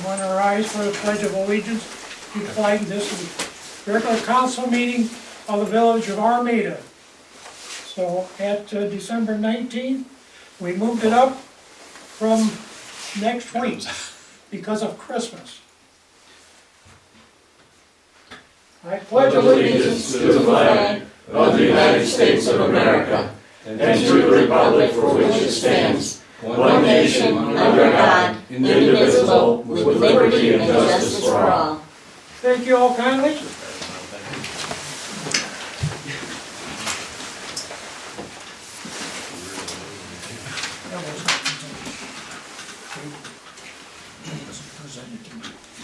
want to rise for the Pledge of Allegiance to the flag. This is the regular council meeting of the village of Armada. So at December 19th, we moved it up from next week because of Christmas. I pledge allegiance to the flag of the United States of America and to the republic for which it stands, one nation, under God, indivisible, with liberty and justice for all. Thank you all kindly.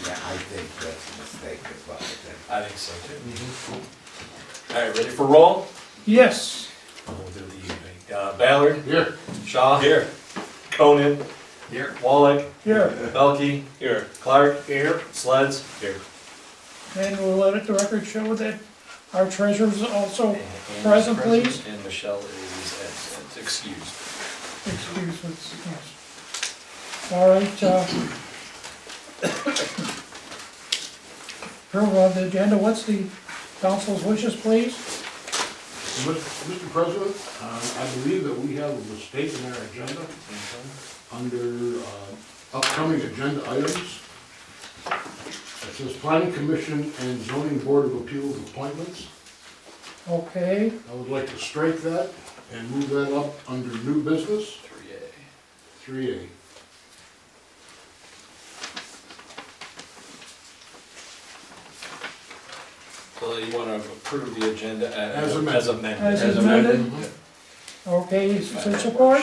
Yeah, I think that's a mistake as well. I think so too. All right, ready for roll? Yes. We'll do the evening. Ballard. Here. Shaw. Here. Conan. Here. Wallach. Here. Belkey. Here. Clark. Here. Sleds. Here. And we'll let the record show that our treasurer is also And present, please. And Michelle is absent. Excused. Excuse me, yes. All right, approval of the agenda, what's the council's wishes, please? Mr. President, I believe that we have a mistake in our agenda under upcoming agenda items. It says Planning Commission and Zoning Board of Appeals appointments. Okay, I would like to strike that and move that up under new business, 3A. 3A. So you want to approve the agenda As amended. As amended. Okay, is there support?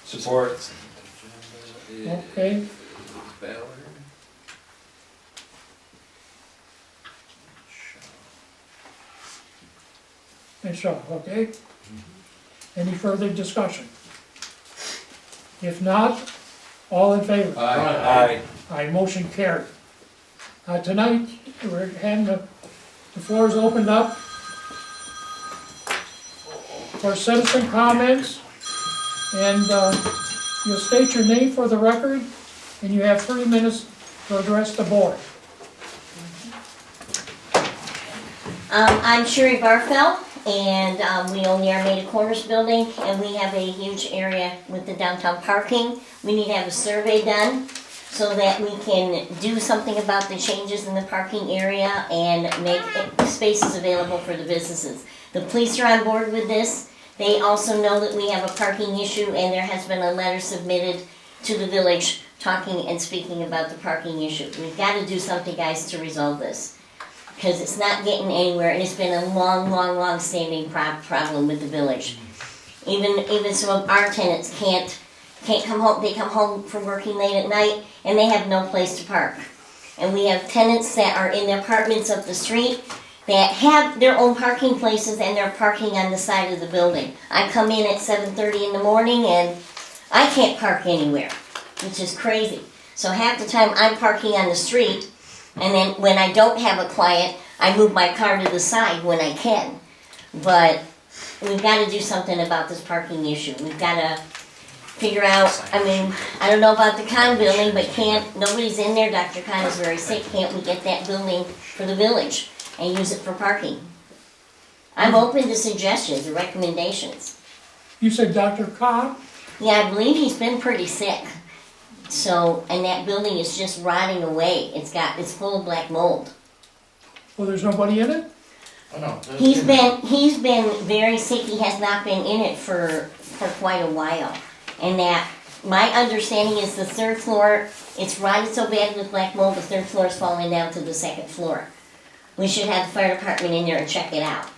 Support. Okay, Ballard. and Shaw, okay? Any further discussion? If not, all in favor? Aye. Aye, motion carried. Tonight, we're having the floor is opened up for citizen comments. And you'll state your name for the record, and you have 3 minutes to address the board. I'm Sherry Barfeld, and we own the Armada Corners building, and we have a huge area with the downtown parking. We need to have a survey done so that we can do something about the changes in the parking area and make spaces available for the businesses. The police are on board with this. They also know that we have a parking issue, and there has been a letter submitted to the village talking and speaking about the parking issue. We've got to do something, guys, to resolve this, because it's not getting anywhere, and it's been a long standing problem with the village. Even some of our tenants can't come home. They come home from working late at night, and they have no place to park. And we have tenants that are in the apartments up the street that have their own parking places, and they're parking on the side of the building. I come in at 7:30 in the morning, and I can't park anywhere, which is crazy. So half the time I'm parking on the street, and then when I don't have a client, I move my car to the side when I can. But we've got to do something about this parking issue. We've got to figure out, I don't know about the Khan building, but nobody's in there. Dr. Khan is very sick. Can't we get that building for the village and use it for parking? I'm open to suggestions or recommendations. You said Dr. Cobb? Yeah, I believe he's been pretty sick. So, and that building is just rotting away. It's full of black mold. Well, there's nobody in it? Oh, no. He's been very sick. He has not been in it for quite a while. And that, my understanding is the 3rd floor, it's rotted so bad with black mold, the 3rd floor is falling down to the 2nd floor. We should have the fire department in there and check it out.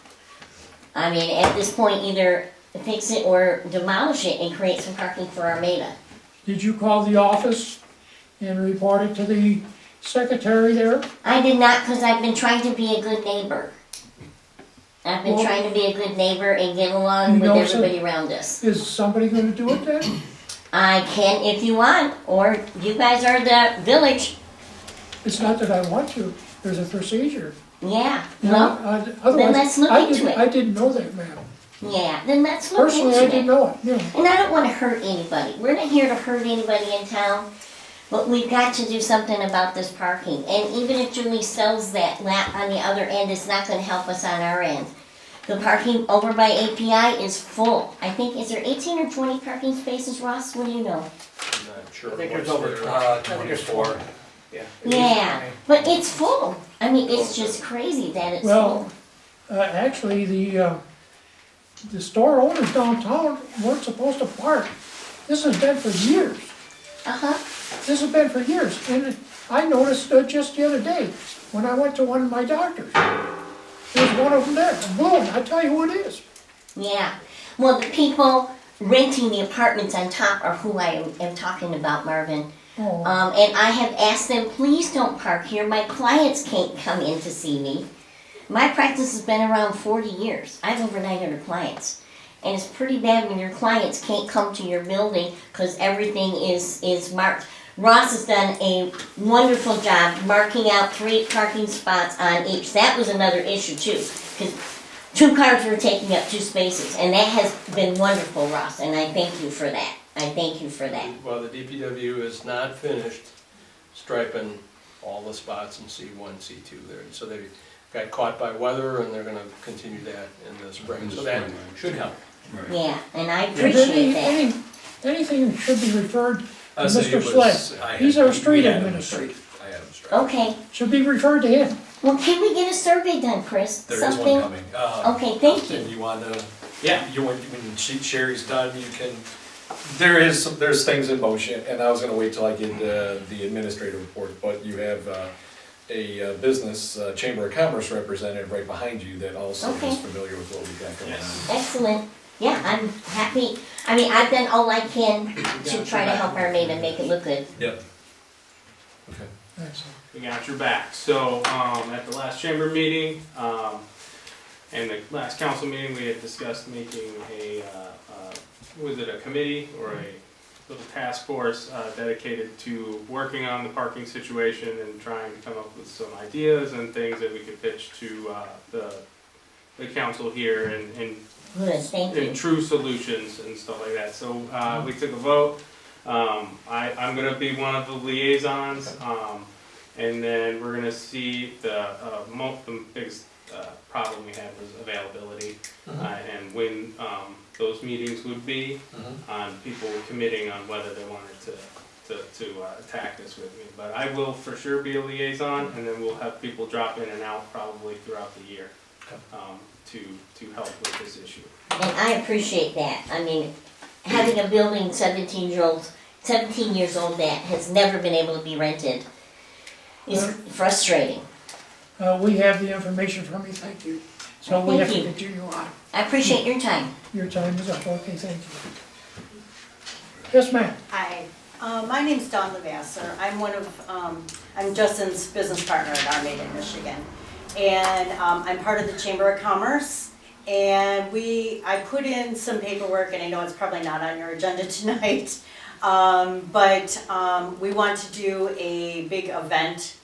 I mean, at this point, either fix it or demolish it and create some parking for Armada. Did you call the office and report it to the secretary there? I did not, because I've been trying to be a good neighbor. I've been Well, trying to be a good neighbor and get along you with know everybody around us. Is somebody gonna do it then? I can if you want, or you guys are the village. It's not that I want to, there's a procedure. Yeah, You know, well, otherwise, let's look into it. I didn't know that, ma'am. yeah, then let's look into Personally, I didn't it. know it, yeah. And I don't want to hurt anybody. We're not here to hurt anybody in town. But we've got to do something about this parking, and even if Julie sells that lot on the other end, it's not gonna help us on our end. The parking over by API is full. I think, is there 18 or 20 parking spaces, Ross? What do you know? I'm not sure I think there's what's over there. 20. I think there's 24. Yeah. Yeah, but it's full. I mean, it's just crazy that it's Well, full. actually, the store owners downtown weren't supposed to park. This has been for years. Uh-huh. This has been for years, and I noticed just the other day, when I went to one of my doctors. There's one of them there, boom, I tell you who it is. Yeah. Well, the people renting the apartments on top are who I am talking about, Marvin. Oh, And I have asked them, please don't park here. My clients can't come in to see me. My practice has been around 40 years. I have over 900 clients. And it's pretty bad when your clients can't come to your building because everything is marked. Ross has done a wonderful job marking out 3 parking spots on each. That was another issue too, because 2 cars were taking up 2 spaces, and that has been wonderful, Ross, and I thank you for that. I thank you for that. Well, the DPW is not finished striping all the spots in C1, C2 there. So they got caught by weather and they're gonna continue that in the spring. So that should help. Yeah, and I if appreciate that. anything should be referred to I say Mr. it was- Sled. I had- He's our street we had him administrator. straight. I had him straight. Okay, Should be referred to him. well, can we get a survey done, Chris? There is one Something? coming. Okay, thank you. And you wanna, Yeah. when Sherry's done, you can, there's things in motion, and I was gonna wait till I get the administrative report, but you have a business, Chamber of Commerce representative right behind you that also Okay. is familiar with what we've got going on. Excellent. Yeah, I'm happy. I mean, I've done all I can to try to help Armada make it look good. Yep. Okay. Excellent. We got your back. So, at the last chamber meeting, and the last council meeting, we had discussed making was it a committee or a little task force dedicated to working on the parking situation and trying to come up with some ideas and things that we could pitch to the council here and Good, thank you. and true solutions and stuff like that. So we took a vote. I'm gonna be one of the liaisons, and then we're gonna see the biggest problem we had was availability and when those meetings would be on people committing on whether they wanted to attack this with me. But I will for sure be a liaison, and then we'll have people drop in and out probably throughout the year to help with this issue. And I appreciate that. I mean, having a building 17 years old that has never been able to be rented is frustrating. We have the information from you, thank you. So we have to Thank you. continue on. I appreciate your time. Your time is up, okay, thank you. Yes, ma'am. Hi, my name's Dawn Levasseur. I'm Justin's business partner at Armada, Michigan. And I'm part of the Chamber of Commerce. And I put in some paperwork, and I know it's probably not on your agenda tonight, but we want to do a big event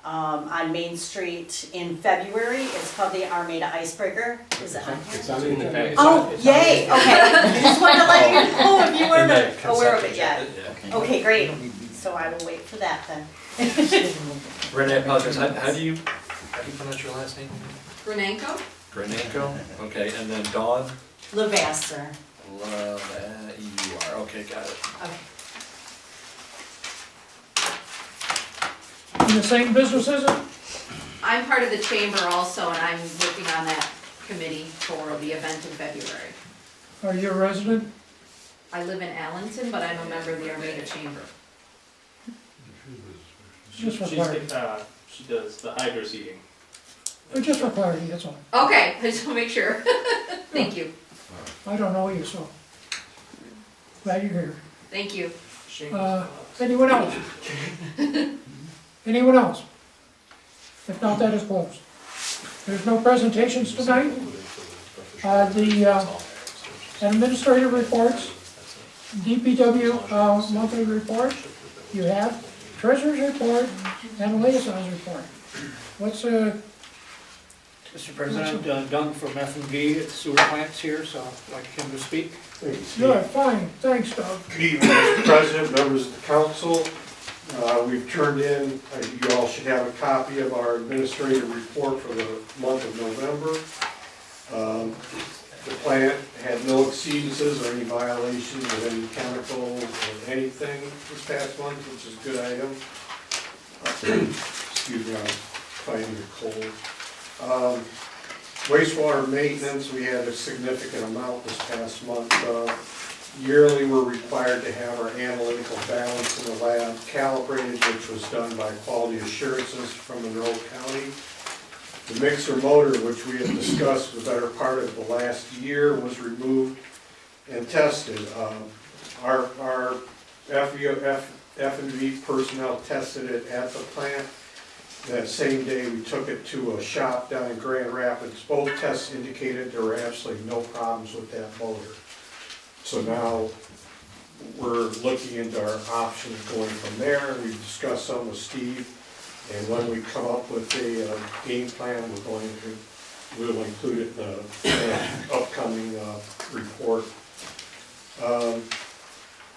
on Main Street in February. It's called the Armada Icebreaker. Is it on here? It's on the agenda. Oh, yay, okay. I just wanted to let you know if you weren't aware of it yet. Okay, great. So I will wait for that then. Renee, I apologize, how do you pronounce your last name? Renanko? Granenko? Okay, and then Dawn? Levasseur. E-U-R, okay, got it. Okay. In the same business as it? I'm part of the chamber also, and I'm working on that committee for the event in February. Are you a resident? I live in Allenton, but I'm a member of the Armada Chamber. Just for clarity. She does the hydro seeding. Just for clarity, that's all. Okay, I just want to make sure. Thank you, I don't know you, so glad you're here. thank you. Anyone else? Anyone else? If not, that is closed. There's no presentations tonight. The administrative reports, DPW monthly report, you have treasurer's report and liaison's report. What's Mr. President, Doug from F&B at sewer plants here, so I'd like him to speak. good, fine, thanks, Doug. Good evening, Mr. President, members of the council. We've turned in, you all should have a copy of our administrative report for the month of November. The plant had no exceedances or any violations of any chemicals or anything this past month, which is a good item. Excuse me, I'm fighting a cold. Wastewater maintenance, we had a significant amount this past month. Yearly, we're required to have our analytical balance in the lab calibrated, which was done by quality assurances from Monroe County. The mixer motor, which we had discussed the better part of the last year, was removed and tested. Our F&V personnel tested it at the plant. That same day, we took it to a shop down in Grand Rapids. Both tests indicated there were absolutely no problems with that motor. So now we're looking into our options going from there. We discussed some with Steve, and when we come up with a game plan, we'll include it in the upcoming report.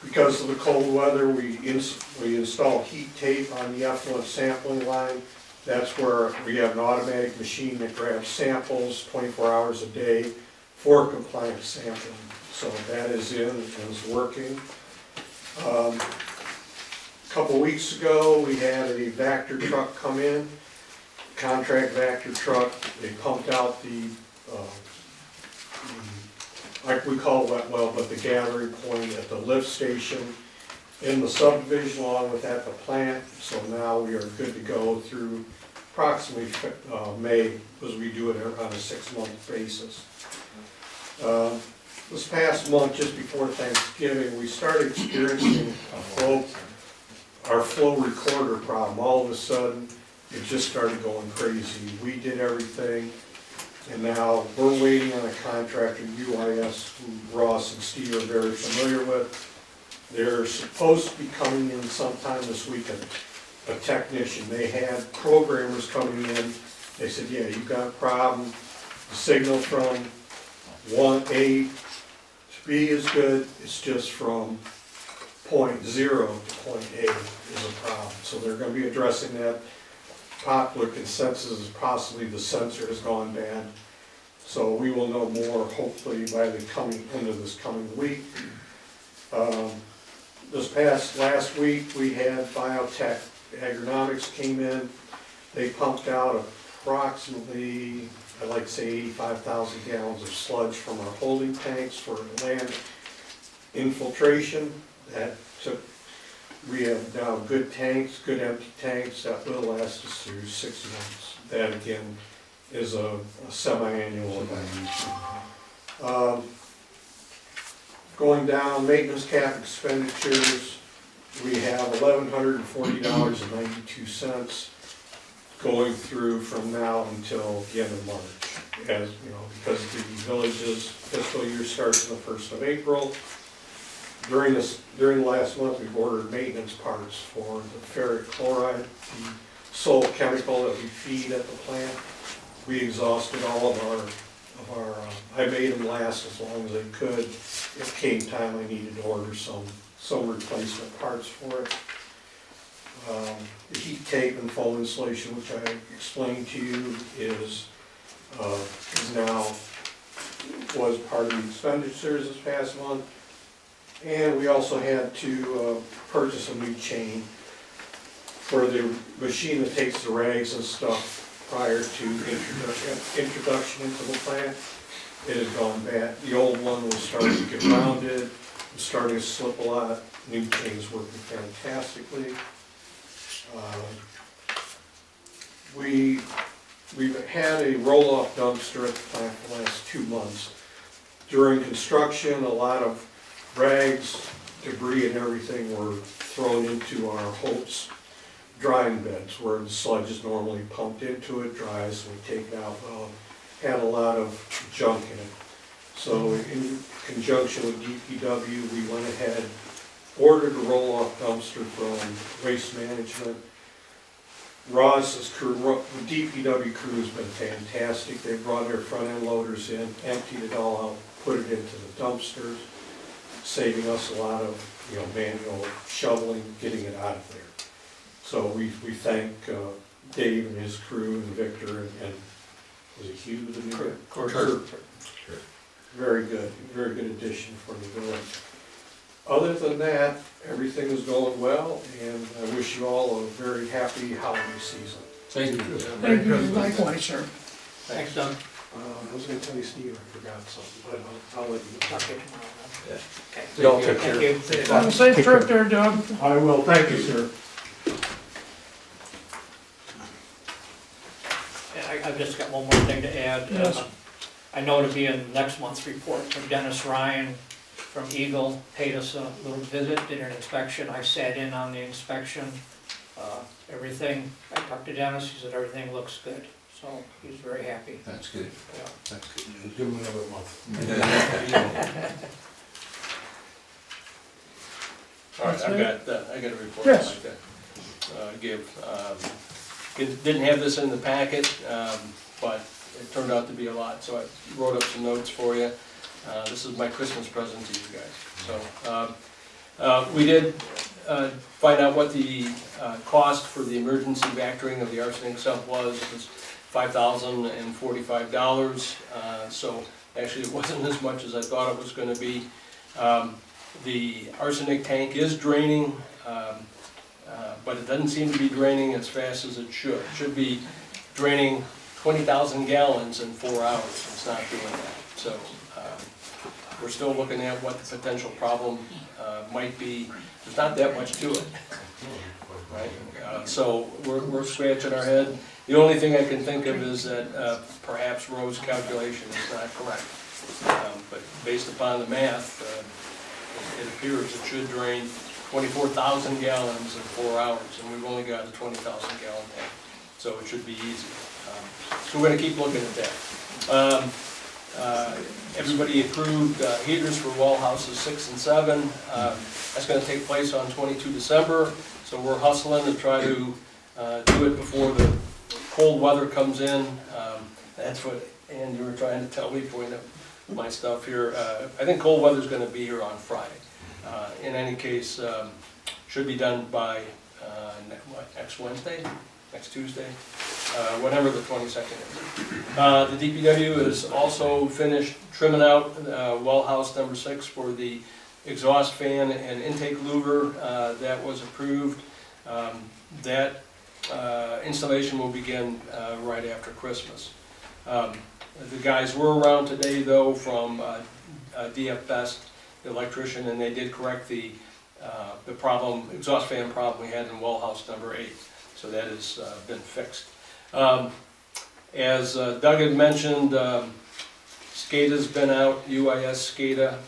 Because of the cold weather, we installed heat tape on the effluent sampling line. That's where we have an automatic machine that grabs samples 24 hours a day for compliant sampling. So that is in and is working. A couple weeks ago, we had a Vector truck come in, contract Vector truck. They pumped out like we call it wet well, but the gathering point at the lift station in the subdivision along with at the plant. So now we are good to go through approximately May, because we do it on a 6-month basis. This past month, just before Thanksgiving, we started experiencing our flow recorder problem. All of a sudden, it just started going crazy. We did everything, and now we're waiting on a contractor, UIS, who Ross and Steve are very familiar with. They're supposed to be coming in sometime this week, a technician. They had programmers coming in. They said, yeah, you've got a problem. The signal from 1A to B is good. It's just from point 0 to point A is a problem. So they're going to be addressing that. Popular consensus is possibly the sensor has gone bad. So we will know more hopefully by the end of this coming week. Last week we had Biotech Agronomics came in. They pumped out approximately, I'd like to say 85,000 gallons of sludge from our holding tanks for land infiltration. We have now good tanks, good empty tanks that will last us through 6 months. That again is a semi-annual event. Going down, maintenance cap expenditures, we have $1,140.92 going through from now until the end of March. As you know, because the village's fiscal year starts on the 1st of April. During the last month, we've ordered maintenance parts for the ferric chloride, the sole chemical that we feed at the plant. We exhausted all of our I made them last as long as they could. It came time I needed to order some replacement parts for it. The heat tape and foam insulation, which I explained to you, was part of the expenditures this past month. And we also had to purchase a new chain for the machine that takes the rags and stuff prior to introduction into the plant. It had gone bad. The old one was starting to get rounded, was starting to slip a lot. New chain's working fantastically. We've had a roll-off dumpster at the plant for the last 2 months. During construction, a lot of rags, debris and everything were thrown into our Holt's drying beds where the sludge is normally pumped into it, dries, and we take it out. Well, it had a lot of junk in it. So in conjunction with DPW, we went ahead, ordered a roll-off dumpster from Waste Management. Ross's crew, the DPW crew has been fantastic. They brought their front-end loaders in, emptied it all out, put it into the dumpsters, saving us a lot of manual shoveling, getting it out of there. So we thank Dave and his crew and Victor and was it Hugh? Kurt. Very good addition for the village. Other than that, everything is going well, and I wish you all a very happy holiday season. Thank you. Thank you, likewise, sir. Thanks, Don. I was gonna tell you, Steve, I forgot something, but I'll let you know. Talk to you tomorrow. Okay. Y'all take care. Thank you. Have a safe trip there, Doug. I will, thank you, sir. Yeah, I've just got one more thing to add. Yes. I know to be in next month's report from Dennis Ryan from Eagle, paid us a little visit, did an inspection. I sat in on the inspection. Everything, I talked to Dennis, he said everything looks good, so he's very happy. That's good, Yeah. that's good. Give them another month. All right, That's I got a report Yes. I'd like to give. Didn't have this in the packet, but it turned out to be a lot, so I wrote up some notes for you. This is my Christmas present to you guys. So, we did find out what the cost for the emergency factoring of the arsenic sump was. It was $5,045. So actually it wasn't as much as I thought it was gonna be. The arsenic tank is draining, but it doesn't seem to be draining as fast as it should. It should be draining 20,000 gallons in 4 hours. It's not doing that. So we're still looking at what the potential problem might be. There's not that much to it, right? So we're scratching our head. The only thing I can think of is that perhaps Rose's calculation is not correct. But based upon the math, it appears it should drain 24,000 gallons in 4 hours, and we've only got a 20,000 gallon tank, so it should be easy. So we're gonna keep looking at that. Everybody approved heaters for well houses 6 and 7. That's gonna take place on 22 December, so we're hustling to try to do it before the cold weather comes in. That's what, and you were trying to tell me, pointing at my stuff here. I think cold weather's gonna be here on Friday. In any case, should be done by next Wednesday, next Tuesday, whatever the 22nd is. The DPW has also finished trimming out well house number 6 for the exhaust fan and intake louver. That was approved. That installation will begin right after Christmas. The guys were around today though from DF Best, the electrician, and they did correct the problem, exhaust fan problem we had in well house number 8. So that has been fixed. As Doug had mentioned, SCADA's been out, UIS SCADA.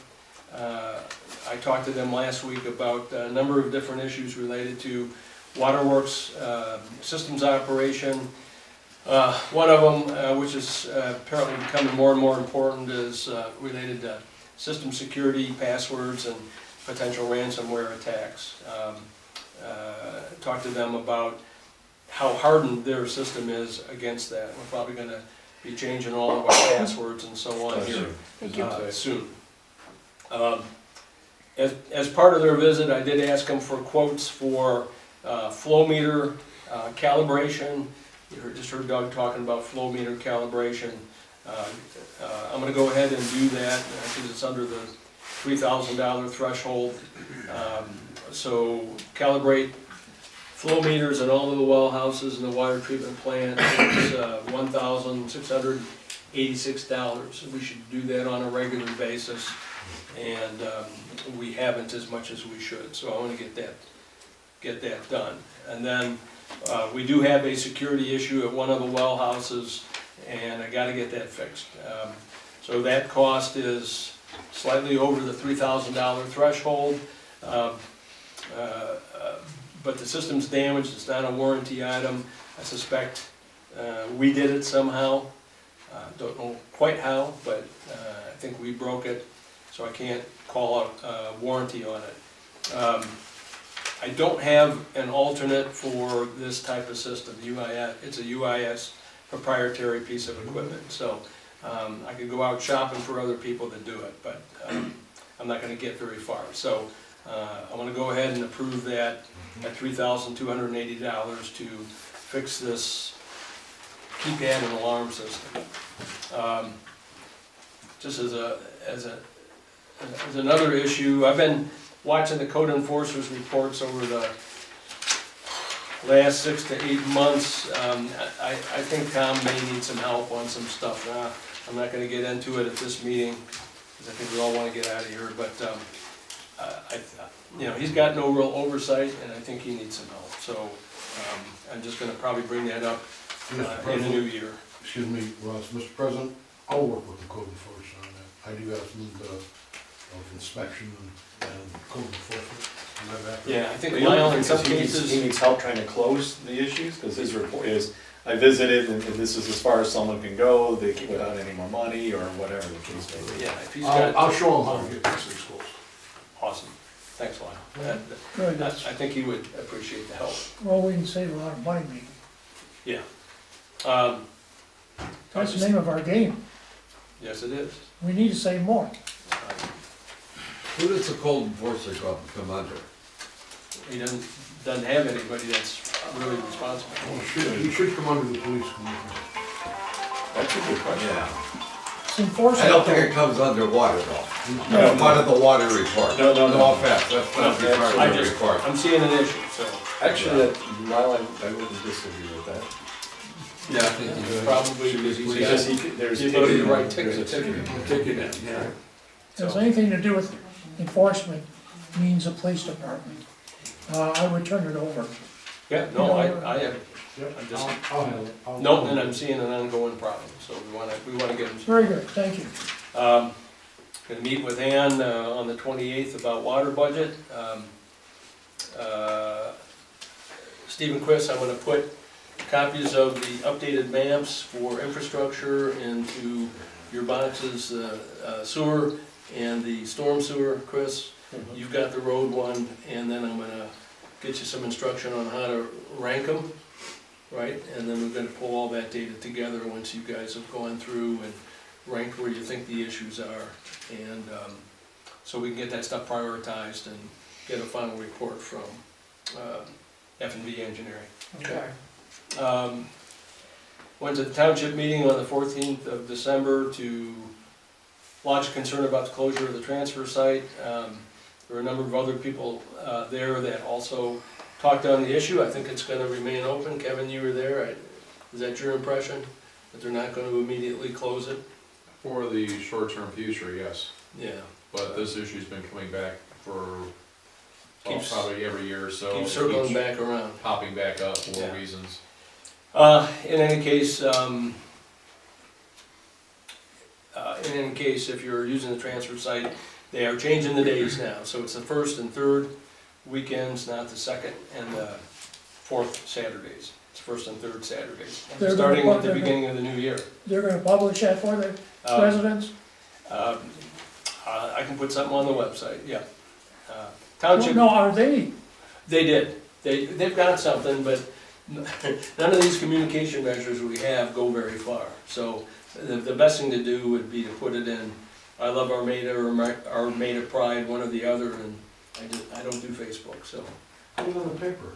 I talked to them last week about a number of different issues related to waterworks systems operation. One of them, which is apparently becoming more and more important, is related to system security, passwords, and potential ransomware attacks. Talked to them about how hardened their system is against that. We're probably going to be changing all of our passwords and so on here soon. As part of their visit, I did ask them for quotes for flow meter calibration. You just heard Doug talking about flow meter calibration. I'm going to go ahead and do that because it's under the $3,000 threshold. So calibrate flow meters in all of the well houses in the water treatment plant. It's $1,686. We should do that on a regular basis, and we haven't as much as we should. So I want to get that done. And then we do have a security issue at one of the well houses, and I got to get that fixed. So that cost is slightly over the $3,000 threshold. But the system's damaged, it's not a warranty item. I suspect we did it somehow. Don't know quite how, but I think we broke it, so I can't call out warranty on it. I don't have an alternate for this type of system. UIS, it's a UIS proprietary piece of equipment, so I could go out shopping for other people to do it, but I'm not going to get very far. So I'm gonna go ahead and approve that at $3,280 to fix this keypad and alarm system. Just as another issue, I've been watching the code enforcers reports over the last 6 to 8 months. I think Tom may need some help on some stuff. I'm not gonna get into it at this meeting, because I think we all wanna get out of here, but, he's got no real oversight, and I think he needs some help, so, I'm just gonna probably bring that up in the new year. Excuse me, Ross, Mr. President, I'll work with the code enforcement on that. I do have a little bit of inspection and code enforcement. Yeah, I think Lyle, in some cases. He needs help trying to close the issues, because his report is, I visited, and this is as far as someone can go, they keep without any more money, or whatever the case may be. Yeah, if he's got. I'll show him how to get these things closed. Awesome, thanks, Lyle. Good, I think he would appreciate the help. well, we can save a lot of money, maybe. Yeah. That's the name of our game. Yes, it is. We need to save more. Who does the code enforcer come under? He doesn't have anybody that's really responsible. He should come under the police commissioner. That's a good question. Yeah. It's enforcement. I don't think it comes under water though. No. Part of the water report. No. No offense, that's not Yeah, part I of the just, report. I'm seeing an issue, so. Actually, Lyle, I wouldn't disagree with that. Yeah, I think you do. Probably because he's got There's the ability to write there's a tickets. Ticket in, yeah. Has anything to do with enforcement means the police department. I would turn it over. Yeah, no, I am, Yep, I'm just, I'll handle it. no, and I'm seeing an ongoing problem, so we wanna get him. Very good, thank you. Gonna meet with Ann, on the 28th about water budget. Stephen Quist, I'm gonna put copies of the updated maps for infrastructure into your boxes, sewer and the storm sewer, Chris. You've got the road one, and then I'm gonna get you some instruction on how to rank them, right? And then we're gonna pull all that data together once you guys have gone through and ranked where you think the issues are. And so we can get that stuff prioritized and get a final report from F&B Engineering. Okay. Went to the township meeting on the 14th of December to lodge a concern about the closure of the transfer site. There were a number of other people there that also talked on the issue. I think it's gonna remain open. Kevin, you were there. Is that your impression? That they're not gonna immediately close it? For the short-term future, yes, Yeah. but this issue's been coming back for, Keeps- probably every year or so. Keep It circling keeps back around. Popping back up for Yeah. reasons. In any case, if you're using the transfer site, they are changing the days now. So it's the first and third weekends, not the second and the fourth Saturdays. It's first and third Saturdays, They're gonna starting at the put- beginning of the new year. They're gonna publish that for the Um, residents? I can put something on the website, yeah. No, Township, no, are they? they did. They've got something, but none of these communication measures we have go very far. So the best thing to do would be to put it in, I love Armada or Armada Pride, one or the other, and I don't do Facebook, so. Put it on the paper.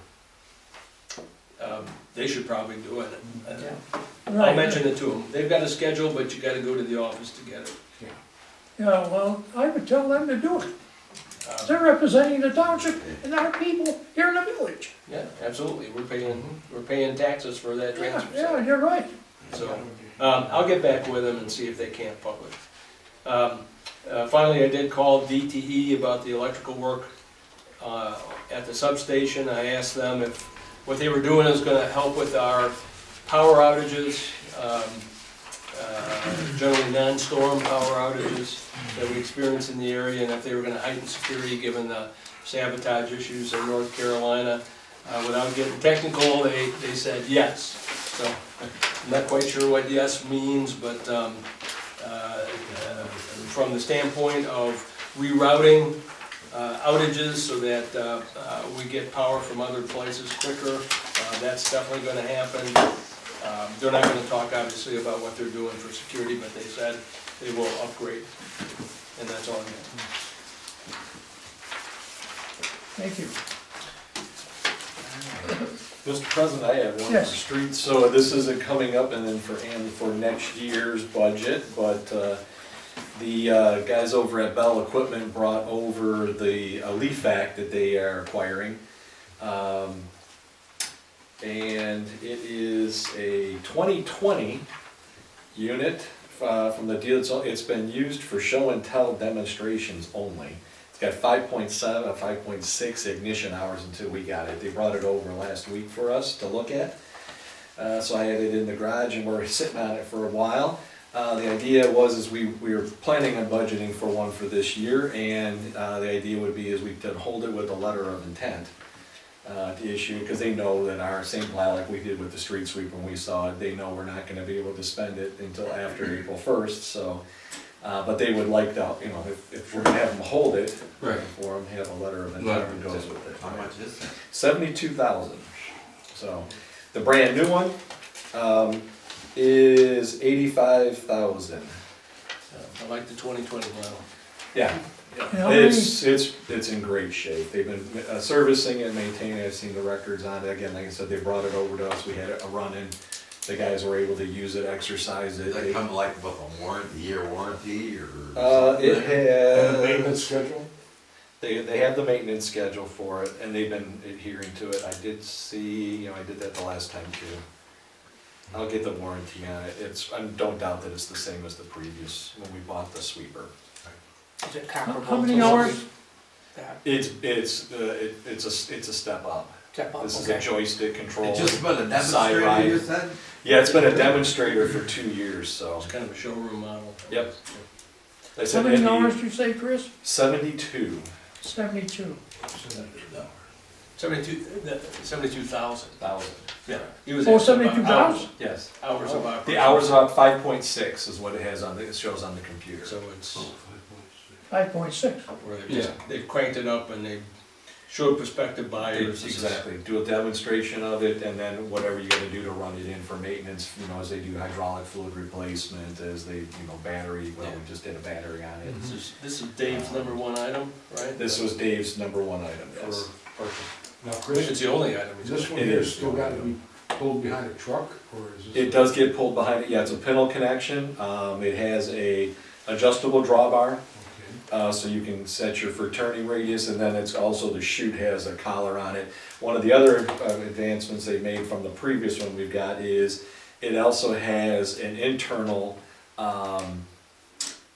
They should probably do it. I'll Right. mention it to them. They've got a schedule, but you gotta go to the office to get it. Yeah, well, I would tell them to do it. Uh, They're representing the township and our people here in the village. Yeah, absolutely. We're paying taxes for that Yeah, transfer. yeah, you're right. So, I'll get back with them and see if they can't publish. Finally, I did call DTE about the electrical work at the substation. I asked them if what they were doing is gonna help with our power outages, generally non-storm power outages that we experience in the area, and if they were gonna heighten security given the sabotage issues in North Carolina. Without getting technical, they said yes. So, I'm not quite sure what yes means, but from the standpoint of rerouting outages so that we get power from other places quicker, that's definitely gonna happen. They're not gonna talk obviously about what they're doing for security, but they said they will upgrade, and that's all I got. Thank you. Mr. President, I have one for Yes. streets, so this isn't coming up and then for next year's budget, but, the, guys over at Bell Equipment brought over the leaf vac that they are acquiring. And it is a 2020 unit, from the deal, it's been used for show and tell demonstrations only. It's got 5.7, 5.6 ignition hours until we got it. They brought it over last week for us to look at. So I had it in the garage and we're sitting on it for a while. The idea was we were planning on budgeting for one for this year, and the idea would be is we could hold it with a letter of intent to issue, because they know that our same plan like we did with the street sweep when we saw it, they know we're not gonna be able to spend it until after April 1st, so. But they would like to, you know, if we're gonna have them hold it, Right. for them, have a letter of intent that goes with it. How much is that? 72,000. So, the brand new one, is 85,000. I like the 2020 model. Yeah, And how many- it's in great shape. They've been servicing it, maintaining it, I've seen the records on it. Again, like I said, they brought it over to us, we had a run-in. The guys were able to use it, exercise it. Does that come like with a warranty, year warranty, or? It And the has, maintenance schedule? they have the maintenance schedule for it, and they've been adhering to it. I did see, you know, I did that the last time too. I'll get the warranty on it. I don't doubt that it's the same as the previous, when we bought the sweeper. Is it How many hours? It's a step up. This is a joystick control. It's just been a side demonstrator, ride. you said? Yeah, it's been a demonstrator for 2 years, so. It's kind of a showroom model. Yep. They How said many it'd be hours did you say, Chris? 72. 72. 72,000. Yeah. He was Oh, asking about 72,000? Yes. Hours of operation. The hours about 5.6 is what it has on, it shows on the computer. So it's 5.6. where they've cranked it up and they showed prospective buyers. this is- Exactly, do a demonstration of it, and then whatever you gotta do to run it in for maintenance, you know, as they do hydraulic fluid replacement, as they, you know, battery, well, we just did a battery on it. This is Dave's #1 item, right? This was Dave's #1 item, For yes. purchase. Now, I think Chris, it's the only item. is this one It here is. still got to be pulled behind a truck, or is this? It does get pulled behind it, yeah, it's a pintle connection, it has a adjustable drawbar, Okay. so you can set your for turning radius, and then it's also, the chute has a collar on it. One of the other advancements they made from the previous one we've got is, it also has an internal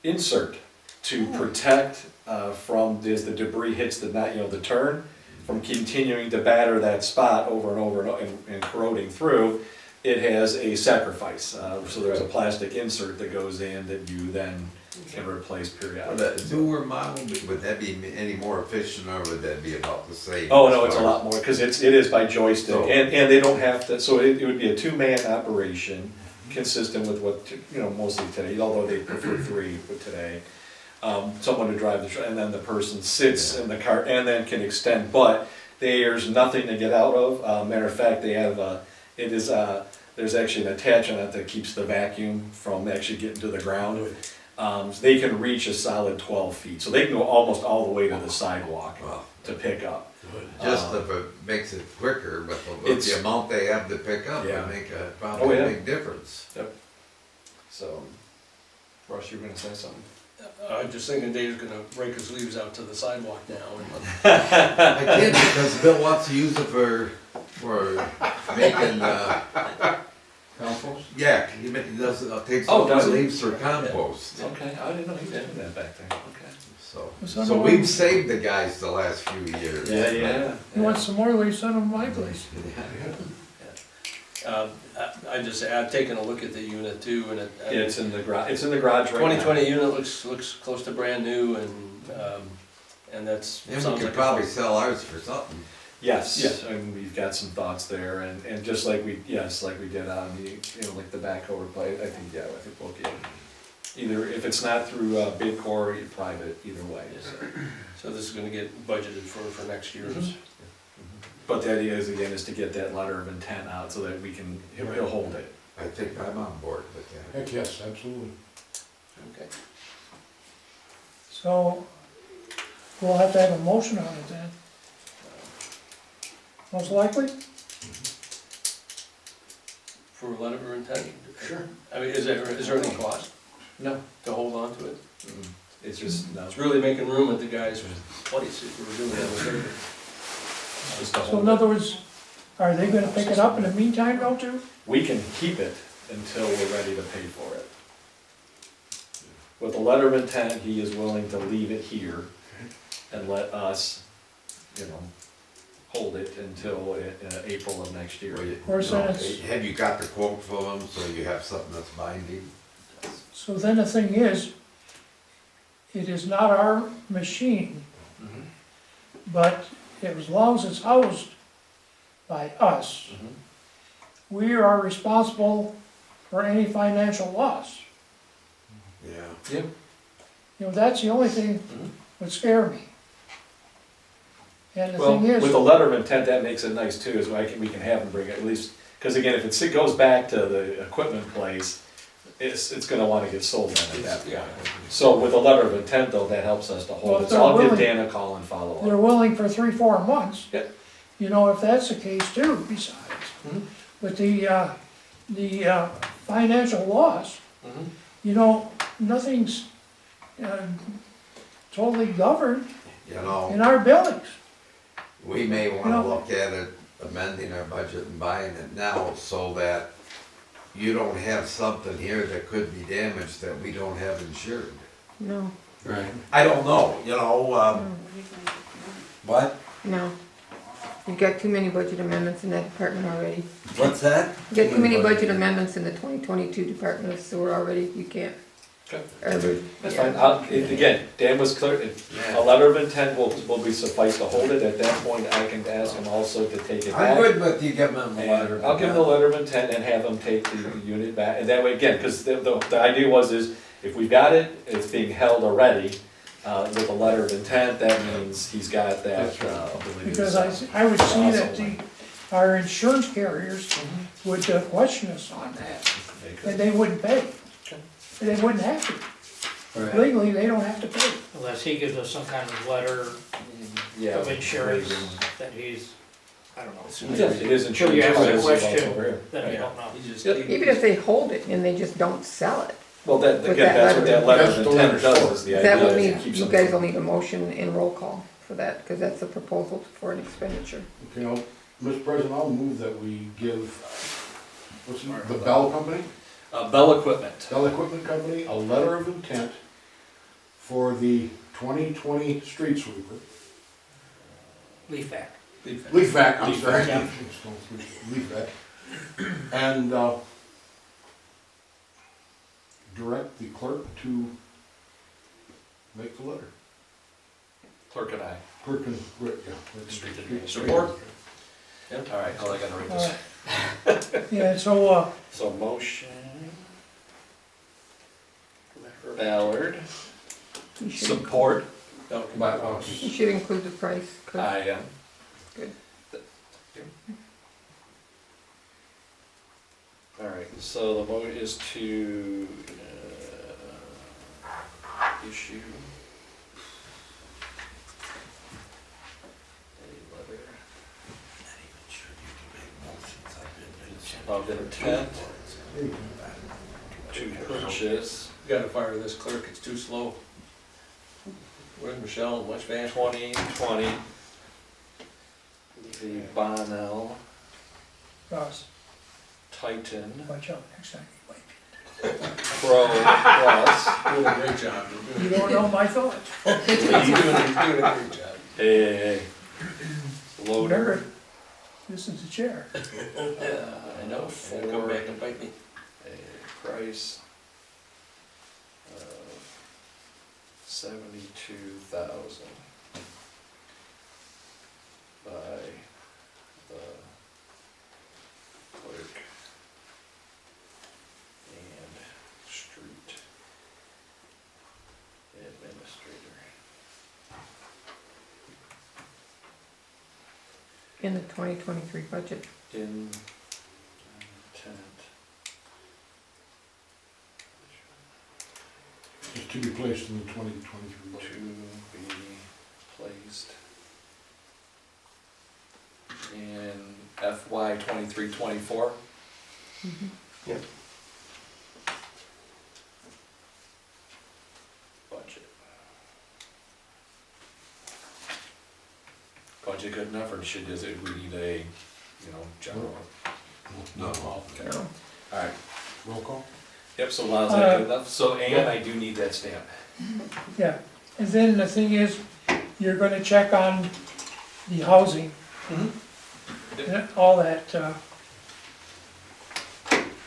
insert to protect from, as the debris hits the, the turn, from continuing to batter that spot over and over and corroding through. It has a sacrifice, so there's a plastic insert that goes in that you then can replace For periodically. the newer model, would that be any more efficient, or would that be about the same? Oh, no, it's a lot more, because it is by joystick, So- and they don't have to, so it would be a 2-man operation, consistent with what, you know, mostly today, although they prefer 3 for today. Someone to drive the truck, and then the person sits in the car and then can extend, but there's nothing to get out of. Matter of fact, they have, there's actually an attachment that keeps the vacuum from actually getting to the ground. So they can reach a solid 12 feet, so they can go almost all the way to the sidewalk Well, to pick up. just if it makes it quicker, but with It's- the amount they have to pick up, Yeah. would make Oh, probably yeah. a big difference. So, Russ, you were gonna say something? I'm just thinking Dave's gonna break his leaves out to the sidewalk now. I can't, because Bill wants to use it for making, Compost? yeah, he does, takes Oh, all my does he? leaves for compost. Okay, I didn't know he was doing that back there, okay. So we've saved the guys the last few years. Yeah. You want some more leaves, send them to my place. I've taken a look at the unit too, and Yeah, it's in the garage right now. 2020 unit looks close to brand new, and that's, And we sounds could like a probably fun. sell ours for something. Yes, and we've got some thoughts there, and just like we did on the, you know, like the backhoe replay, I think we'll get, either, if it's not through bid core, private, either way. So this is gonna get budgeted for next year's. Mhm. But the idea is, again, is to get that letter of intent out so that we can, he'll hold it. I think I'm on board with that. Heck, yes, absolutely. Okay. So we'll have to have a motion on it then. most likely. For a letter of intent? Sure. I mean, is there any cost No, to hold on to it? it's just, no. It's really making room at the guy's place if we're doing that survey. Just to So hold in it. other words, are they gonna pick it up in the meantime though too? We can keep it until we're ready to pay for it. With a letter of intent, he is willing to leave it here and let us, hold it until April of next year. Of course, then it's, Have you got the quote for them, so you have something that's binding? so then the thing is, it is not our machine, Mhm. but as long as it's housed by us, Mhm. we are responsible for any financial loss. Yeah. That's the only thing Mhm. that scare me. And the Well, thing is. with a letter of intent, that makes it nice too, is we can have them bring it at least, because again, if it goes back to the equipment place, it's gonna wanna get sold then at that Yeah. point. So with a letter of intent though, that helps us to Well, hold if it, so I'll they're give willing- Dan a call and follow They're up. willing for 3, 4 months. Yeah. If that's the case too, besides. Mhm. But the financial loss, Mhm. nothing's totally governed You know, in our buildings. we may You wanna know- look at it, amending our budget and buying it now so that you don't have something here that could be damaged that we don't have insured. No, Right. I don't know, what? no. You've got too many budget amendments in that department already. What's that? You've got too many budget amendments in the 2022 Department of Sewer already, you can't. Okay. Every- That's yeah. fine, again, Dan was clear, a letter of intent will be suffice to hold it, at that point, I can ask him also to take it back. I'm good with you giving them a letter. And I'll give him the letter of intent and have them take the unit back, and that way, again, because the idea is, if we've got it, it's being held already, with a letter of intent, that means he's got that, ability to Because sell. I would see that our insurance carriers would question us on that, and they wouldn't pay. They wouldn't have to. Legally, they don't have to pay. Unless he gives us some kind of letter Yeah. of insurance that he's, I don't know. Yeah, it is Sure, you insurance. ask a It's question, over here. then you don't know. You just Yep. leave Even if they hold it and they just don't sell it, Well, that, With again, that that's what that letter That's of the intent letter's does, for. is the that idea will is need, it keeps you them. guys will need a motion and roll call for that, because that's a proposal for an expenditure. Mr. President, I'll move that we give, the Bell Company? Bell Equipment. Bell Equipment Company, a letter of intent for the 2020 street sweeper. Leaf back. Leaf vac, I'm Leaf sorry. vac. Leaf vac. And, direct the clerk to make the letter. Clerk and I. Clerk and, yeah. clerk and- Street Support? All right, how I gotta read this? Yeah, so, So motion. Ballard. You should, Support. But, you should include the price. 'cause- I am. Good. All right, so the motion is to issue a letter of intent to purchase Gotta fire this clerk, it's too slow. Where's Michelle, much faster? 2020 the Bonnell Ross, Titan watch out next time you wipe Pro Plus Doing a great job. it. You don't know my thoughts. You're doing a great job. a loader. Remember, this is the chair. I know, For come back and bite me. a price of 72,000 by the clerk and street administrator. In the 2023 budget. In tenant. just to be placed in the 2023 To budget. be placed in FY 23-24. Yep. Budget. Budget good enough, or should, we need a, general? No. Okay. Alright, Roll call? yep, so Lon's not good enough, so, and I do need that stamp. Yeah, and then the thing is, you're gonna check on the housing. And all that,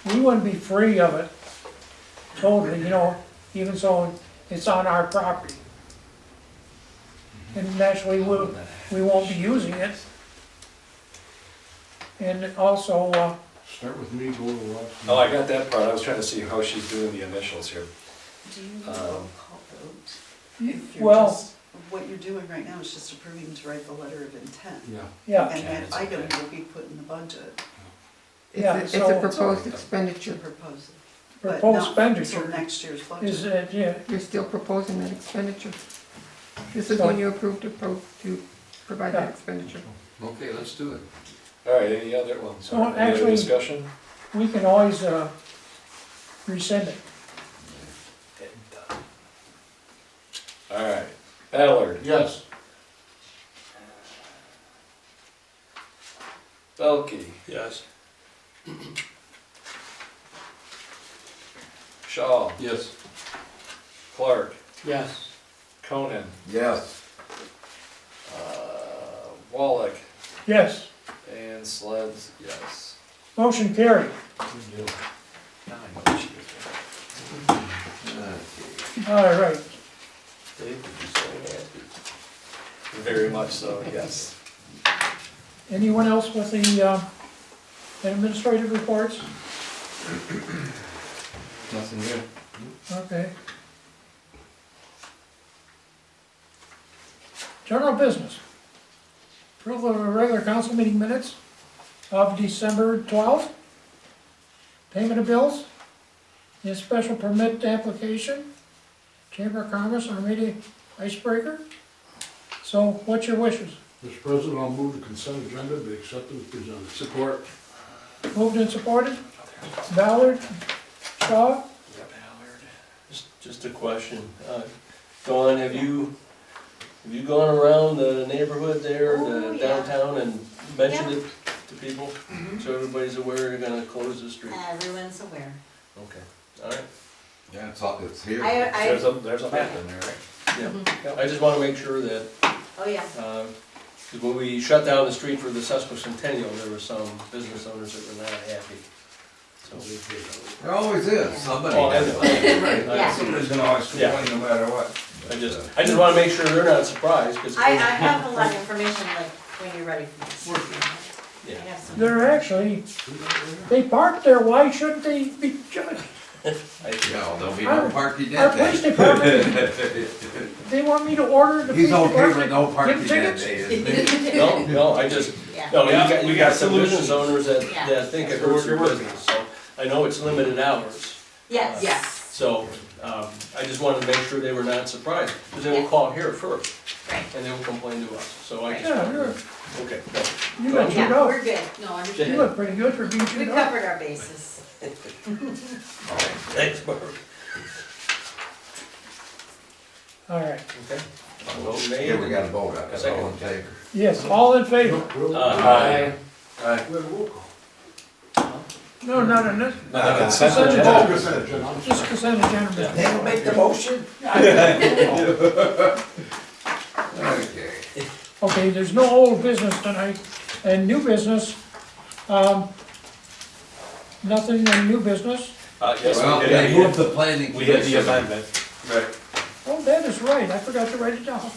we wouldn't be free of it totally, even so it's on our property. And naturally, we won't be using it. And also, Start with me, go to the left. Oh, I got that part, I was trying to see how she's doing the initials here. Do you need a roll call vote? If you're well, just- What you're doing right now is just approving to write the letter of intent. Yeah. yeah, And that item will be put in the budget, Yeah, It's a so- proposed to expenditure. propose it. But proposed not until expenditure next year's is, budget. yeah, You're still proposing that expenditure. This is when you approve to provide that expenditure. Okay, let's do it. Alright, any other, So any other actually- discussion? we can always, rescind it. Alright, Ballard, Yes. Belkey, Yes. Shaw, Yes. Clark, Yes. Conan, Yes. Wallach, Yes, and Sled's, yes. motion carried. Now I know what she is. All right, Dave would be so happy. Very much so, yes. anyone else with the, administrative reports? Nothing new. Okay. General business. Approval of the regular council meeting minutes of December 12th. Payment of bills. The special permit application. Chamber of Commerce, Armada icebreaker. So what's your wishes? Mr. President, I'll move the consent agenda be accepted as presented. Support. Moved and supported. Ballard, Shaw, Just a question. Dawn, have you gone around the neighborhood there, Oh, the yeah. downtown, and mentioned it to people? So everybody's aware you're gonna close the street? Everyone's aware. Okay, all right. Yeah, it's here. There's a map in there, right? Yeah, I just wanna make sure that, Oh, yeah. because when we shut down the street for the Sesquicentennial, there were some business owners that were not happy. So, There always is, somebody. Oh, I know. Yeah. Somebody's gonna always complain no matter what. I just wanna make sure they're not surprised, because. I have a lot of information, like, when you're ready for this. Yeah. I have some. they're actually, they parked there, why shouldn't they be judged? Yeah, there'll be no parking Our that police day. department, they want me to order the police He's okay with department, no give parking that tickets? day, isn't he? No, I just, Yeah. no, Yeah, you got some business owners Yeah. that think it hurts their business, so I know it's limited hours. Yes. Yes. So, I just wanted to make sure they were not surprised, because they will call here first, Right. and they will complain to us, so I just. Yeah, wanted you're, to- Okay, no. you got Yeah, chewed up, we're good. No, you understood. look pretty good for being We chewed up. covered our bases. Thanks, Barb. All right, Okay. Vote nay. Yeah, we got a vote, that's all in favor. yes, all in favor? Aye. We have a roll call. No, not on this, Not a consent Consent agenda. Oh, consent agenda. just consent agenda. They will make the motion? Okay. Okay, there's no old business tonight, and new business, nothing in new business. Yes, Well, we they did, moved the planning. we did the commission. amendment. Right. Oh, that is right, I forgot to write it down.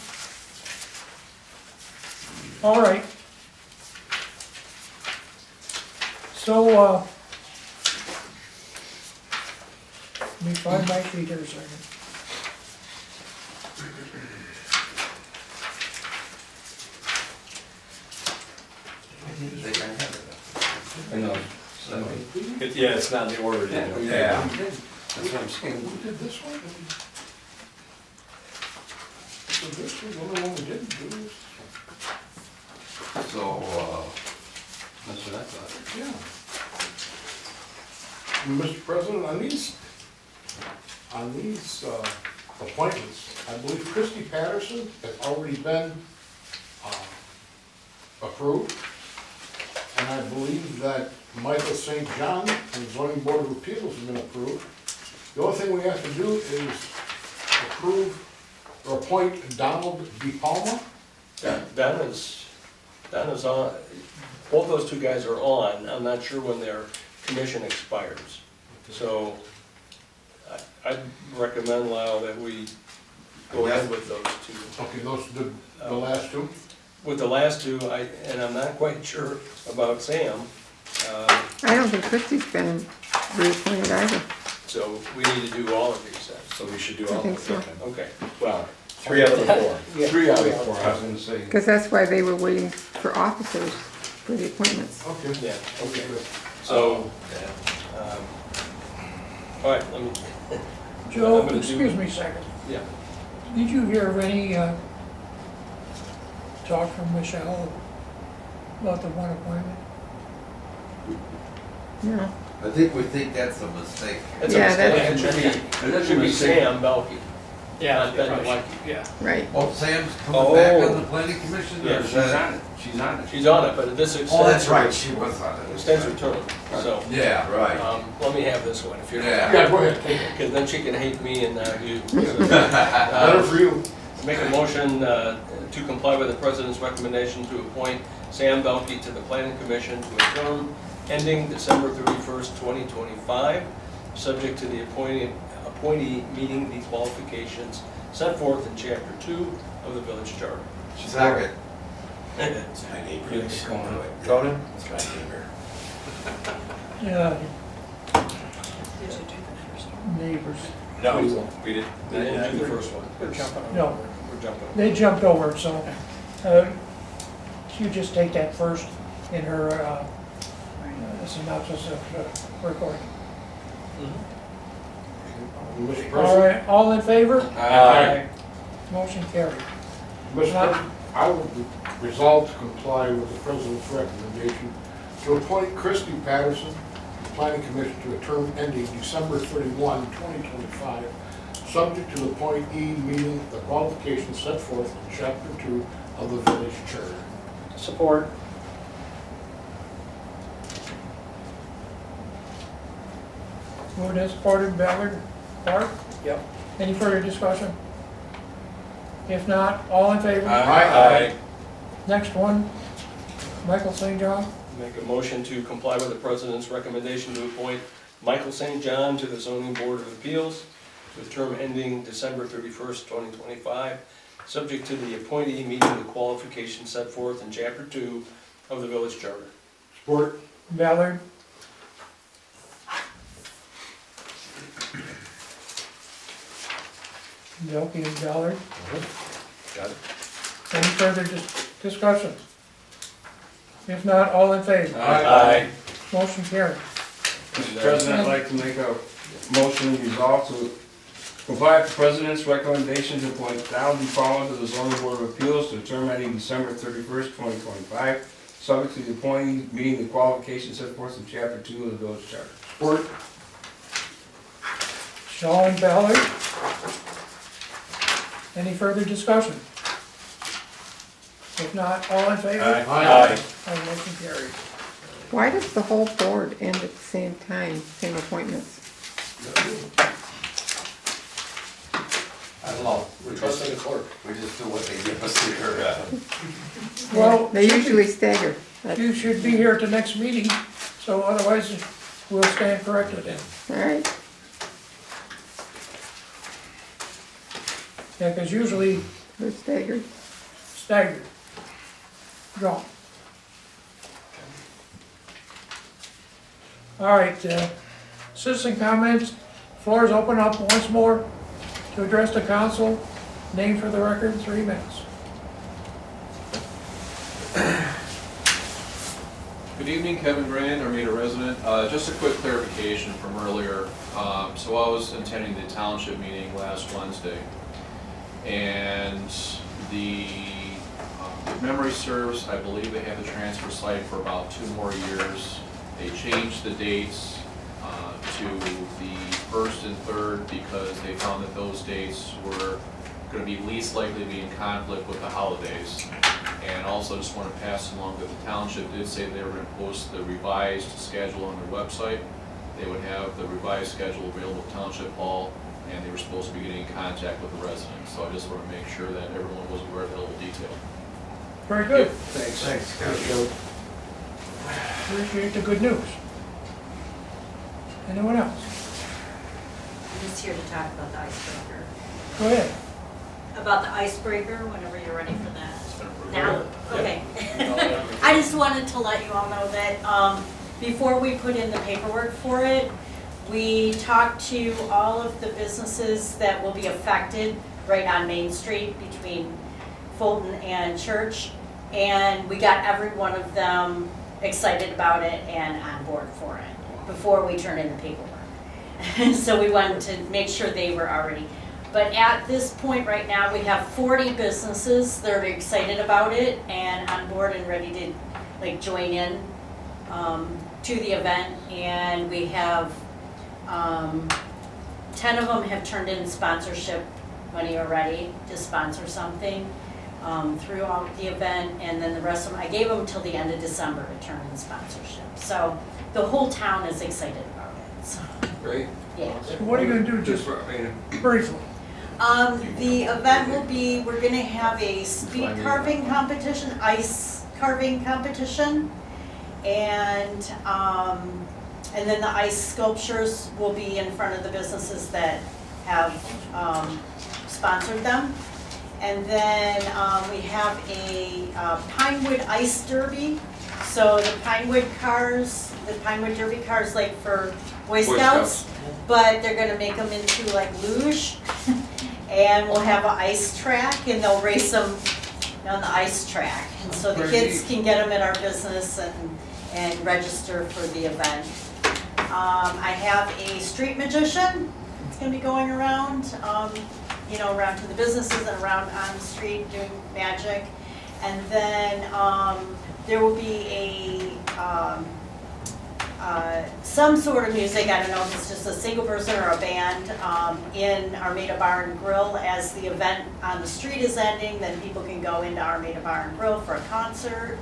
All right. So, let me find my sheet here a second. I know. Yeah, it's not in the order, Yeah. That's what I'm saying. Who did this one? So this was the only one we didn't do. So, That's what I thought. Yeah. Mr. President, on these appointments, I believe Christie Patterson has already been approved. And I believe that Michael St. John from the Zoning Board of Appeals has been approved. The only thing we have to do is approve or appoint Donald D. Palma. Donna's on, both those two guys are on, I'm not sure when their commission expires. So I'd recommend, Lyle, that we go ahead with those two. Okay, those, the last two? With the last two, and I'm not quite sure about Sam, I don't think Christie's been reappointed either. so we need to do all of these then. So we should do I all of think them. so. Okay. Well, 3 out of the 4. Yeah. 3 out of 4, I was gonna say. Because that's why they were waiting for officers for the appointments. Okay. Yeah, okay. So, all right, let me, Joe, I'm gonna do- excuse me a second. yeah. Did you hear of any talk from Michelle about the one appointment? No. I think we think that's a mistake. That's Yeah, a mistake. that's- It should be Sam Belkey. Yeah, Not Ben probably Lucky. should, yeah. Right. Oh, Sam's coming back on the planning commission? Yeah, or is she's that- it. She's on it. She's on it, but this extends. Oh, that's right, she was on it. Extends her term, so, Yeah, right. let me have this one, if you're. Yeah. Yeah, go ahead, take it. Because then she can hate me and not you. Better for you. Make a motion to comply with the president's recommendation to appoint Sam Belkey to the planning commission to a term ending December 31st, 2025, subject to the appointee meeting the qualifications set forth in chapter 2 of the village charter. Second. It's my neighbor next door. Cronin? It's my neighbor. Yeah, Did you do the first one? neighbors. No, we did. We didn't do the first one. We're jumping No. over. We're jumping. They jumped over it, so you just take that first in her synopsis of recording. Mr. All President? right, all in favor? Aye. Motion carried. Mr. President, I will resolve to comply with the president's recommendation to appoint Christie Patterson, the planning commission, to a term ending December 31, 2025, subject to the appointee meeting the qualifications set forth in chapter 2 of the village charter. Support. Moved and supported, Ballard, Clark? Yep. Any further discussion? If not, all in favor? Aye. Next one, Michael St. John. Make a motion to comply with the president's recommendation to appoint Michael St. John to the zoning board of appeals to a term ending December 31st, 2025, subject to the appointee meeting the qualifications set forth in chapter 2 of the village charter. Support. Ballard. Belkey and Ballard. Got it. Any further discussion? If not, all in favor? Aye. Motion carried. Mr. President, I'd like to make a motion resolve to comply with the president's recommendation to appoint Donald D. Palma to the zoning board of appeals to a term ending December 31st, 2025, subject to the appointee meeting the qualifications set forth in chapter 2 of the village charter. Support. Shaw and Ballard. Any further discussion? If not, all in favor? Aye. Motion carried. Why does the whole board end at the same time, same appointments? I don't know. We're trusting the clerk. We just do what they give us here. Well, They usually stagger. That's- you should be here at the next meeting, so otherwise we'll stand corrected then. All right. Yeah, because usually They're staggered. staggered. Draw. All right, citizen comments, floor is open up once more to address the council. Name for the record, 3 minutes. Good evening, Kevin Brand, Armada resident. Just a quick clarification from earlier. So I was attending the township meeting last Wednesday, and the if memory serves, I believe they have the transfer site for about 2 more years. They changed the dates to the 1st and 3rd because they found that those dates were going to be least likely to be in conflict with the holidays. And also just want to pass along that the township did say they were going to post the revised schedule on their website. They would have the revised schedule available at Township Hall, and they were supposed to be getting in contact with the residents. So I just want to make sure that everyone was aware of that little detail. Very good. Thanks. Appreciate the good news. Anyone else? I'm just here to talk about the icebreaker. Go ahead. About the icebreaker, whenever you're ready for that. Now? Yeah. Okay. I just wanted to let you all know that before we put in the paperwork for it, we talked to all of the businesses that will be affected right on Main Street between Fulton and Church. And we got every one of them excited about it and on board for it before we turned in the paperwork. So we wanted to make sure they were already. But at this point right now, we have 40 businesses that are excited about it and on board and ready to like join in to the event. And we have 10 of them have turned in sponsorship money already to sponsor something throughout the event. And then the rest of them, I gave them till the end of December to turn in sponsorship. So the whole town is excited about it. So, Great. yeah. So what are you gonna do, just briefly? The event will be, we're gonna have a speed carving competition, ice carving competition, and then the ice sculptures will be in front of the businesses that have sponsored them. And then we have a Pinewood Ice Derby. So the Pinewood Derby cars like for Boy Scouts, but they're gonna make them into like luge. And we'll have an ice track and they'll race them on the ice track. And so the kids can get them at our business and register for the event. I have a street magician. It's gonna be going around, around to the businesses and around on the street doing magic. And then there will be some sort of music, I don't know if it's just a single person or a band, in Armada Bar and Grill as the event on the street is ending, then people can go into Armada Bar and Grill for a concert.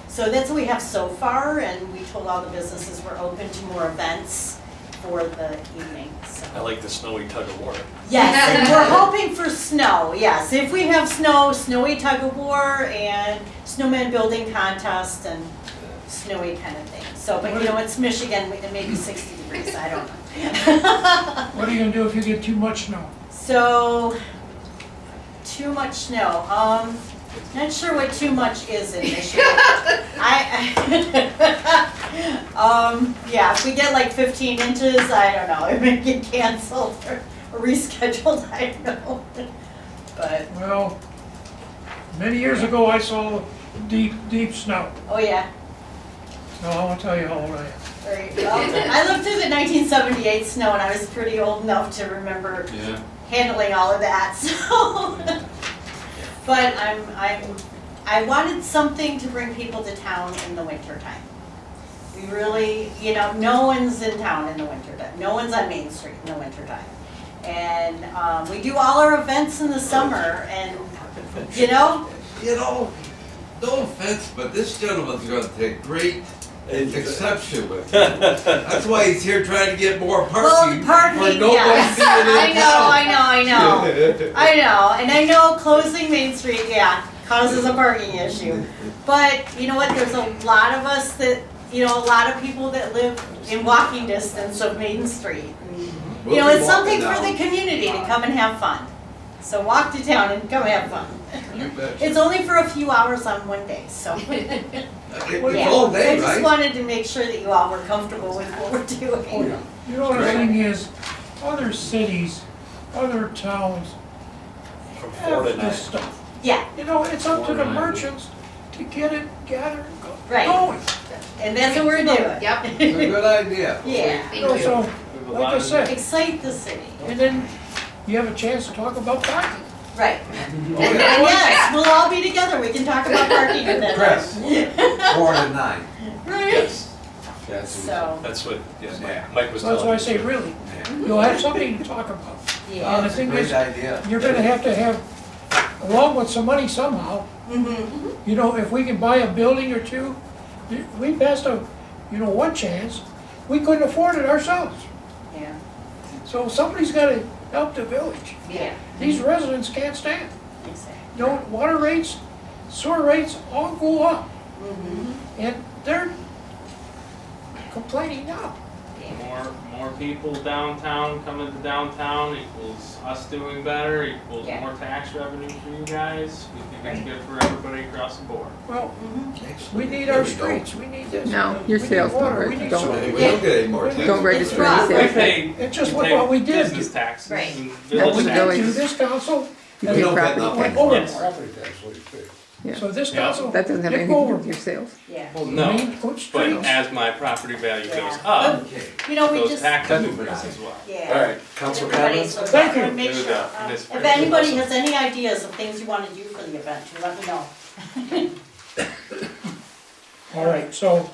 So that's what we have so far, and we told all the businesses we're open to more events for the evening, so. I like the snowy tug of war. Yes, and we're hoping for snow, yes. If we have snow, snowy tug of war and snowman building contest and snowy kind of thing. So, but it's Michigan, it may be 60 degrees, I don't know. What are you gonna do if you get too much snow? So, too much snow. Not sure what too much is in Michigan. Yeah, if we get like 15 inches, I don't know, it may get canceled or rescheduled, I don't know. But, Well, many years ago, I saw deep, deep snow. oh yeah. So I won't tell you how old I am. Right. Well, I lived through the 1978 snow and I was pretty old enough to remember handling all of that, so. But I wanted something to bring people to town in the winter time. We really, no one's in town in the winter time. No one's on Main Street in the winter time. And we do all our events in the summer and, No offense, but this gentleman's gonna take great exception with you. That's why he's here trying to get more parking. Well, parking, for nobody yes. being in town. I know. And I know closing Main Street, causes a parking issue. But you know what, there's a lot of us that, a lot of people that live in walking distance of Main Street. We'll be It's something for walking the community to come and have fun. So walk to town and come have fun. You bet. It's only for a few hours on one day, so. It's all day, I just right? wanted to make sure that you all were comfortable with what we're doing. Oh, yeah. You know, the thing is, other cities, other towns From have 4 to 9. this stuff. Yeah, It's up to the merchants to get it gathered and Right. going. and that's what we're doing. Yep. It's a good idea. Yeah, So, like I said, excite the city. and then you have a chance to talk about parking. Right. And yes, we'll all be together, we can talk about parking at that Chris, time. 4 to 9. Right? That's, So, that's what, yeah, Yeah. Mike was That's telling why I me. say really, you'll have something to talk about. yeah. And the It's a thing great is, idea. you're gonna have to have, along with some money somehow, you know, if we can buy a building or two, we passed a, you know, one chance, we couldn't afford it ourselves. Yeah. So somebody's gotta help the village. Yeah. These residents can't stand. Exactly. You know, water rates, sewer rates all go up, Mm-hmm. and they're complaining now. More people downtown coming to downtown equals us doing better, equals Yeah. more tax revenue for you guys. We think it's good for everybody across the board. Well, Mm-hmm. we need our streets, we need this. No, your we need sales don't water, reg- we need don't- sewer. We don't get any more taxes. Don't register rough. any We sales. pay, It's just we what we pay did. business taxes Right. and What village we taxes. did to this council, You We pay don't get property nothing. went tax. overboard. Property tax, what you pay. Yeah. So this Yeah. council That doesn't have didn't anything go to do with your overboard. sales. Yeah. Well, We no, need good but streets. as my property value goes Yeah. up, Okay. You know, we those just, taxes will rise as well. yeah. All right, council Everybody's comments? looking Thank at you. it, make There we sure, go. And it's if pretty anybody awesome. has any ideas of things you wanna do for the event, you let me know. All right, so,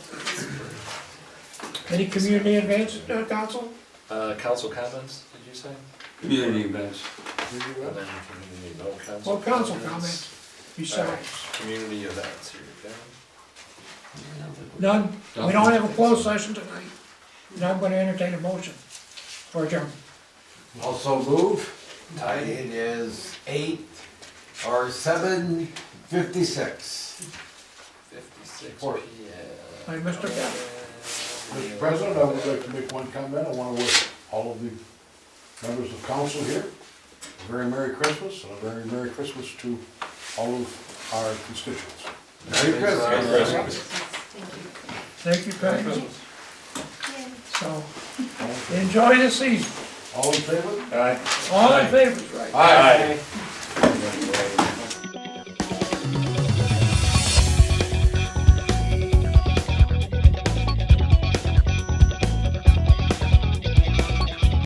any community events, council? Council comments, did you say? Community events. And then community, no council. Well, council comments, besides. Community events, here you go. None, we don't have a closed session tonight, and I'm gonna entertain a motion for adjournment. Also move. It is 7:56. 56 Support. p.m. By Mr. Bell. Mr. President, I would like to make one comment. I want to wish all of the members of council here a very Merry Christmas and a very Merry Christmas to all of our constituents. Merry Christmas. Thank you, Pat. So, enjoy the season. All in favor? Aye. All in favor, right? Aye.